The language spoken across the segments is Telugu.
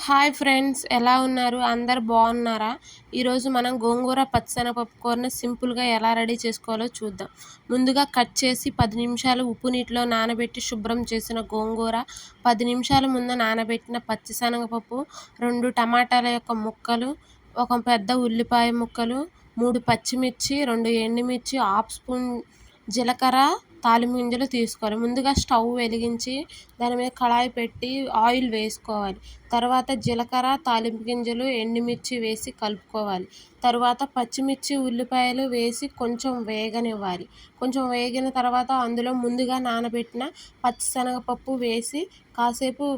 హాయ్ ఫ్రెండ్స్, ఎలా ఉన్నారు? అందరు బాగున్నారా? ఈరోజు మనం గోంగూర పచ్చిశనగపప్పు కూరని సింపుల్గా ఎలా రెడీ చేసుకోవాలో చూద్దాం. ముందుగా కట్ చేసి 10 నిమిషాలు ఉప్పు నీటిలో నానబెట్టి శుభ్రం చేసిన గోంగూర, 10 నిమిషాల ముందు నానబెట్టిన పచ్చిశనగపప్పు, 2 టమాటాల యొక్క ముక్కలు, ఒక పెద్ద ఉల్లిపాయ ముక్కలు, 3 పచ్చిమిర్చి, 2 ఎండుమిర్చి, హాఫ్ స్పూన్ జీలకర్ర, తాలింపు గింజలు తీసుకోవాలి. ముందుగా స్టవ్ వెలిగించి దాని మీద కళాయి పెట్టి ఆయిల్ వేసుకోవాలి. తర్వాత జీలకర్ర, తాలింపు గింజలు, ఎండుమిర్చి వేసి కలుపుకోవాలి. తర్వాత పచ్చిమిర్చి, ఉల్లిపాయలు వేసి కొంచెం వేగనివ్వాలి. కొంచెం వేగిన తర్వాత అందులో ముందుగా నానబెట్టిన పచ్చిశనగపప్పు వేసి కాసేపు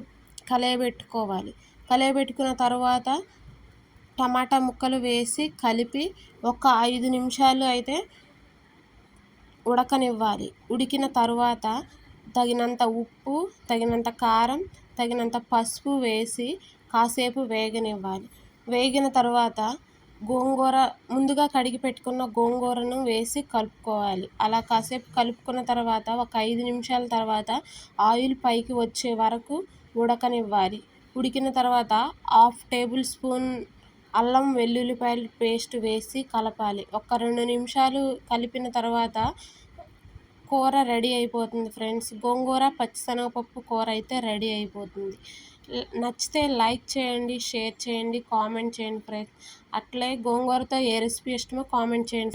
కలయబెట్టుకోవాలి. కలయబెట్టుకున్న తర్వాత టమాటా ముక్కలు వేసి కలిపి ఒక 5 నిమిషాలు అయితే ఉడకనివ్వాలి. ఉడికిన తరువాత తగినంత ఉప్పు, తగినంత కారం, తగినంత పసుపు వేసి కాసేపు వేగనివ్వాలి. వేగిన తర్వాత గోంగూర ముందుగా కడిగి పెట్టుకున్న గోంగూరను వేసి కలుపుకోవాలి. అలా కాసేపు కలుపుకున్న తర్వాత ఒక 5 నిమిషాల తర్వాత ఆయిల్ పైకి వచ్చే వరకు ఉడకనివ్వాలి. ఉడికిన తర్వాత హాఫ్ టేబుల్ స్పూన్ అల్లం వెల్లుల్లిపాయల పేస్ట్ వేసి కలపాలి. ఒక 2 నిమిషాలు కలిపిన తర్వాత కూర రెడీ అయిపోతుంది ఫ్రెండ్స్. గోంగూర పచ్చిశనగపప్పు కూర అయితే రెడీ అయిపోతుంది. నచ్చితే లైక్ చేయండి, షేర్ చేయండి, కామెంట్ చేయండి ఫ్రెండ్స్. అట్లే గోంగూరతో ఏ రెసిపీ ఇష్టమో కామెంట్ చేయండి.